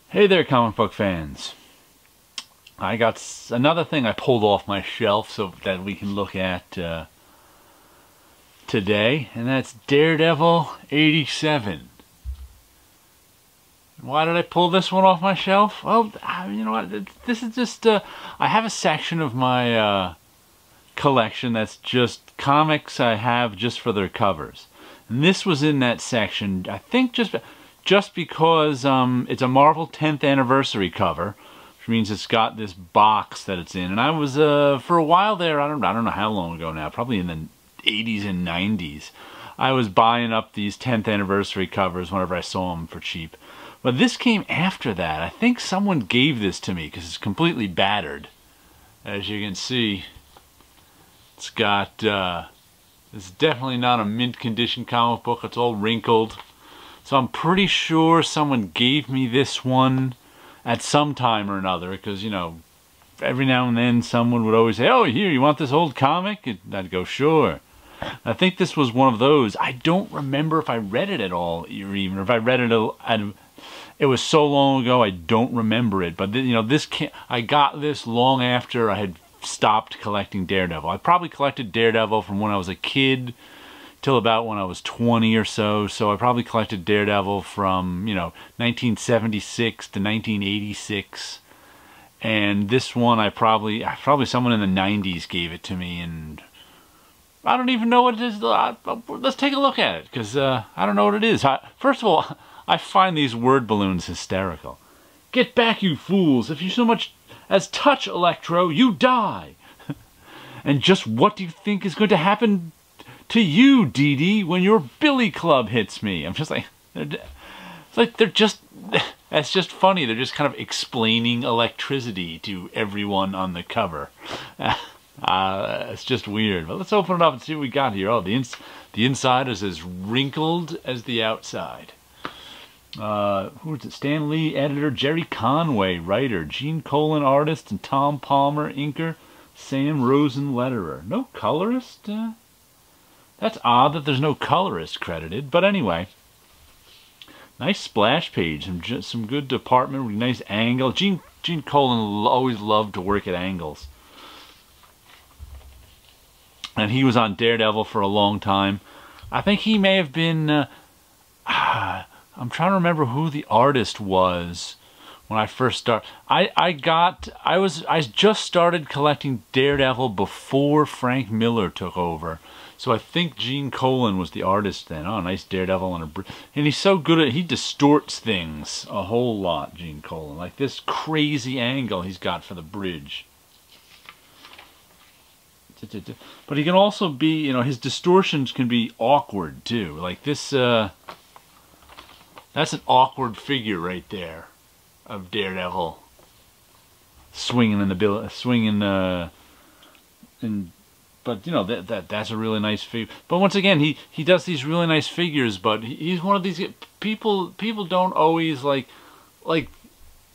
Hey there, comic book fans. I got another thing I pulled off my shelf so that we can look at today, and that's Daredevil 87. Why did I pull this one off my shelf? Well, you know what, this is just, I have a section of my collection that's just comics I have just for their covers. And this was in that section, I think just because it's a Marvel 10th anniversary cover, which means it's got this box that it's in. And I was, for a while there, I don't know how long ago now, probably in the 80s and 90s, I was buying up these 10th anniversary covers whenever I saw them for cheap. But this came after that. I think someone gave this to me because it's completely battered. As you can see, it's got, it's definitely not a mint condition comic book. It's all wrinkled. So I'm pretty sure someone gave me this one at some time or another, because, you know, every now and then someone would always say, oh, here, you want this old comic? And I'd go, sure. I think this was one of those. I don't remember if I read it at all, or even if I read it, it was so long ago I don't remember it. But, you know, I got this long after I had stopped collecting Daredevil. I probably collected Daredevil from when I was a kid till about when I was 20 or so. So I probably collected Daredevil from, you know, 1976 to 1986. And this one probably someone in the 90s gave it to me, and I don't even know what it is. Let's take a look at it, because I don't know what it is. First of all, I find these word balloons hysterical. Get back, you fools. If you so much as touch Electro, you die. And just what do you think is going to happen to you, Dee Dee, when your billy club hits me? I'm just like, they're just, that's just funny. They're just kind of explaining electricity to everyone on the cover. It's just weird. But let's open it up and see what we got here. Oh, the inside is as wrinkled as the outside. Who is it? Stan Lee, editor. Jerry Conway, writer. Gene Colan, artist. And Tom Palmer, inker. Sam Rosen, letterer. No colorist? That's odd that there's no colorist credited, but anyway. Nice splash page, some good department, nice angle. Gene Colan always loved to work at angles. And he was on Daredevil for a long time. I think he may have been, I'm trying to remember who the artist was when I first started. I just started collecting Daredevil before Frank Miller took over. So I think Gene Colan was the artist then. Oh, nice Daredevil on a... And he's so good at... He distorts things a whole lot, Gene Colan. Like this crazy angle he's got for the bridge. But he can also be... You know, his distortions can be awkward, too. Like this... That's an awkward figure right there of Daredevil. Swinging in the... But, you know, that's a really nice figure. But once again, he does these really nice figures, but he's one of these people don't always like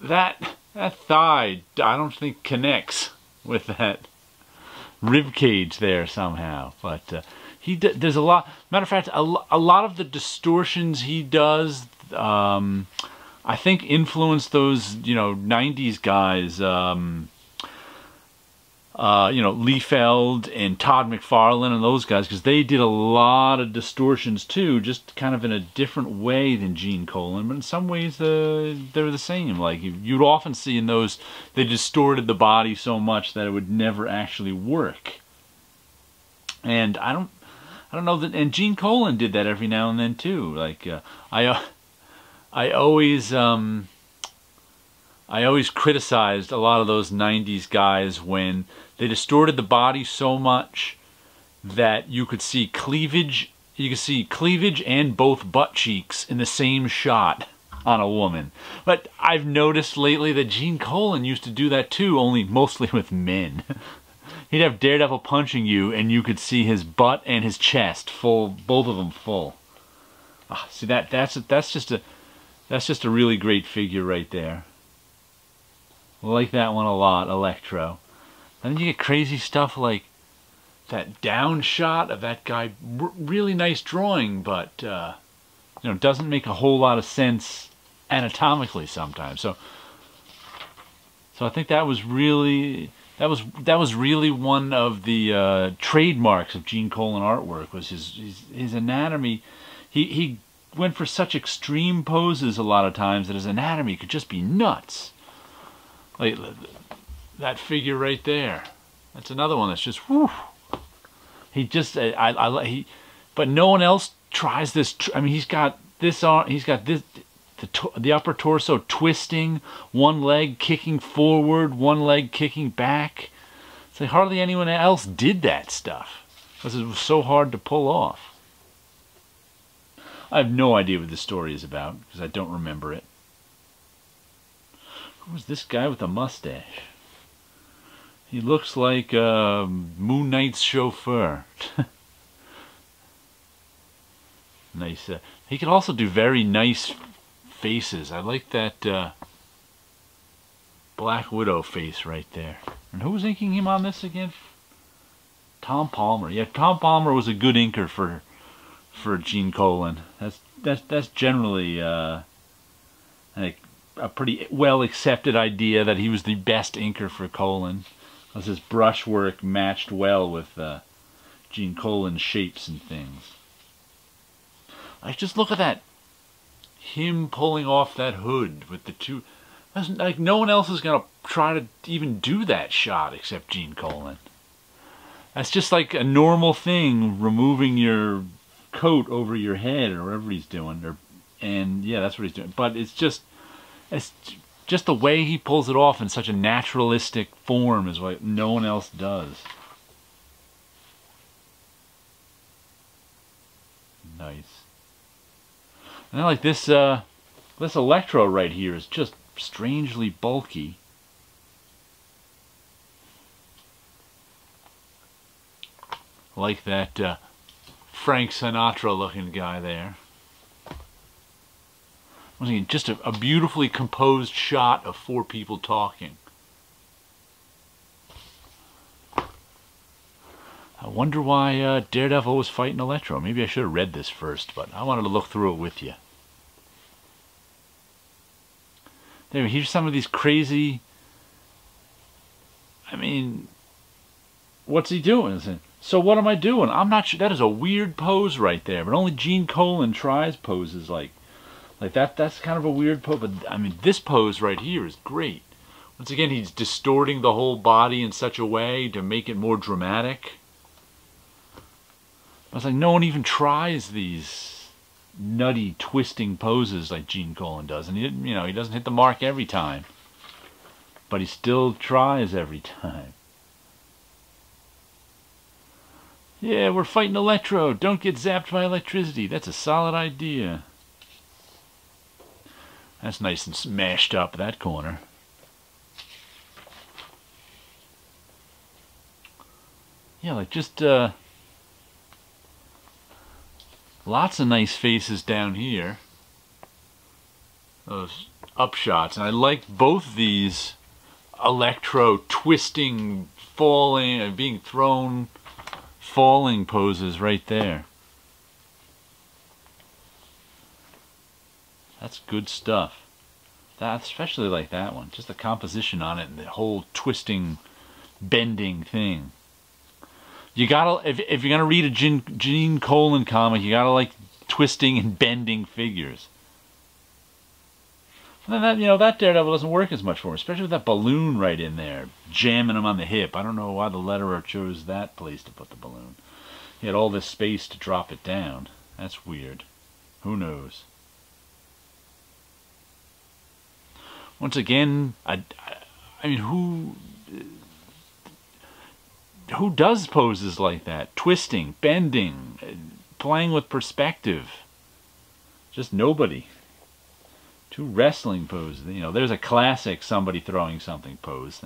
that thigh, I don't think connects with that rib cage there somehow. But there's a lot, matter of fact, a lot of the distortions he does, I think influenced those, you know, 90s guys, you know, Liefeld and Todd McFarlane and those guys, because they did a lot of distortions too, just kind of in a different way than Gene Colan, but in some ways they're the same. Like you'd often see in those, they distorted the body so much that it would never actually work. And I don't know that, and Gene Colan did that every now and then too. Like I always criticized a lot of those 90s guys when they distorted the body so much that you could see cleavage. You could see cleavage and both butt cheeks in the same shot on a woman. But I've noticed lately that Gene Colan used to do that too, only mostly with men. He'd have Daredevil punching you and you could see his butt and his chest full, both of them full. See that's just a really great figure right there. I like that one a lot, Electro. And then you get crazy stuff like that down shot of that guy. Really nice drawing, but you know, doesn't make a whole lot of sense anatomically sometimes. So I think that was really one of the trademarks of Gene Colan artwork, was his anatomy. He went for such extreme poses a lot of times that his anatomy could just be nuts. Like that figure right there. That's another one that's just whew. He just but no one else tries this. I mean, he's got this arm. He's got this. The upper torso twisting, one leg kicking forward, one leg kicking back. It's like hardly anyone else did that stuff because it was so hard to pull off. I have no idea what this story is about because I don't remember it. Who was this guy with a mustache? He looks like Moon Knight's chauffeur. Nice. He could also do very nice faces. I like that Black Widow face right there. And who was inking him on this again? Tom Palmer. Yeah, Tom Palmer was a good inker for Gene Colan. That's generally like a pretty well accepted idea that he was the best inker for Colan, because his brushwork matched well with Gene Colan's shapes and things. Like, just look at that. Him pulling off that hood with the two. Like, no one else is going to try to even do that shot except Gene Colan. That's just like a normal thing, removing your coat over your head or whatever he's doing. And yeah, that's what he's doing. But it's just the way he pulls it off in such a naturalistic form is what no one else does. Nice. And then like this Electro right here is just strangely bulky. Like that Frank Sinatra looking guy there. Once again, just a beautifully composed shot of four people talking. I wonder why Daredevil was fighting Electro. Maybe I should have read this first, but I wanted to look through it with you. There, here's some of these crazy... I mean, what's he doing? So what am I doing? I'm not sure. That is a weird pose right there, but only Gene Colan tries poses like that. That's kind of a weird pose, but I mean, this pose right here is great. Once again, he's distorting the whole body in such a way to make it more dramatic. I was like, no one even tries these nutty, twisting poses like Gene Colan does, and he doesn't hit the mark every time, but he still tries every time. Yeah, we're fighting Electro. Don't get zapped by electricity. That's a solid idea. That's nice and smashed up, that corner. Yeah, like just lots of nice faces down here. Those up shots. And I like both these Electro twisting, falling, and being thrown, falling poses right there. That's good stuff. That, especially like that one. Just the composition on it and the whole twisting, bending thing. You gotta, if you're gonna read a Gene Colan comic, you gotta like twisting and bending figures. And then that Daredevil doesn't work as much for him, especially with that balloon right in there, jamming him on the hip. I don't know why the letterer chose that place to put the balloon. He had all this space to drop it down. That's weird. Who knows? Once again, I mean, who does poses like that? Twisting, bending, playing with perspective. Just nobody. Two wrestling poses. There's a classic somebody throwing something pose.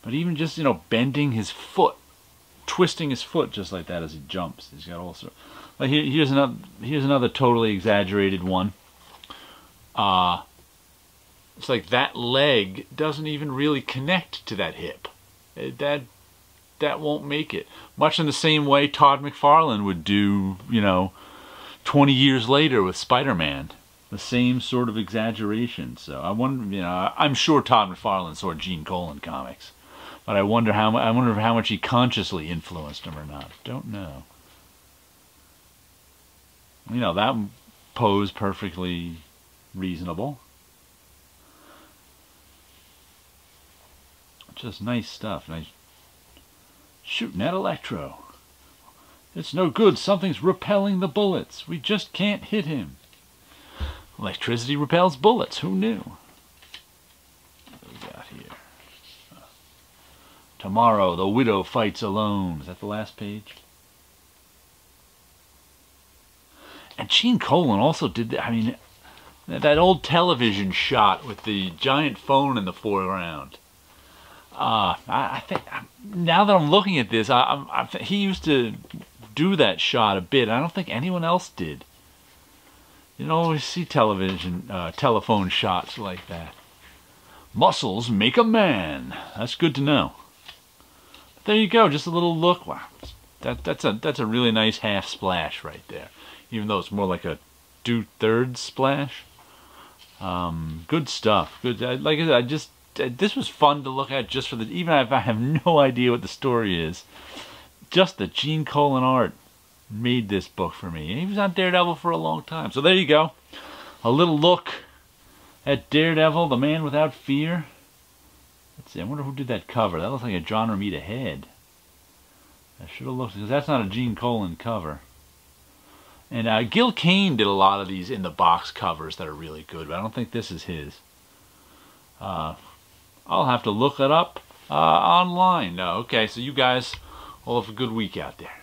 But even just, bending his foot, twisting his foot just like that as he jumps. He's got also. Like here's another totally exaggerated one. It's like that leg doesn't even really connect to that hip. That won't make it. Much in the same way Todd McFarlane would do, 20 years later with Spider-Man. The same sort of exaggeration. So I wonder, you know, I'm sure Todd McFarlane saw Gene Colan comics, but I wonder how much he consciously influenced him or not. Don't know. You know, that pose perfectly reasonable. Just nice stuff. Nice. Shooting at Electro. It's no good. Something's repelling the bullets. We just can't hit him. Electricity repels bullets. Who knew? What do we got here? Tomorrow, the widow fights alone. Is that the last page? And Gene Colan also did that. I mean, that old television shot with the giant phone in the foreground. I think now that I'm looking at this, he used to do that shot a bit. I don't think anyone else did. You don't always see telephone shots like that. Muscles make a man. That's good to know. But there you go, just a little look. Wow, that's a really nice half splash right there. Even though it's more like a 2/3 splash. Good stuff. Good. Like I said, this was fun to look at just for even if I have no idea what the story is. Just the Gene Colan art made this book for me. He was on Daredevil for a long time. So there you go. A little look at Daredevil, the man without fear. Let's see, I wonder who did that cover. That looks like a John Romita head. I should have looked, because that's not a Gene Colan cover. And Gil Kane did a lot of these in the box covers that are really good, but I don't think this is his. I'll have to look it up online. No, okay, so you guys all have a good week out there.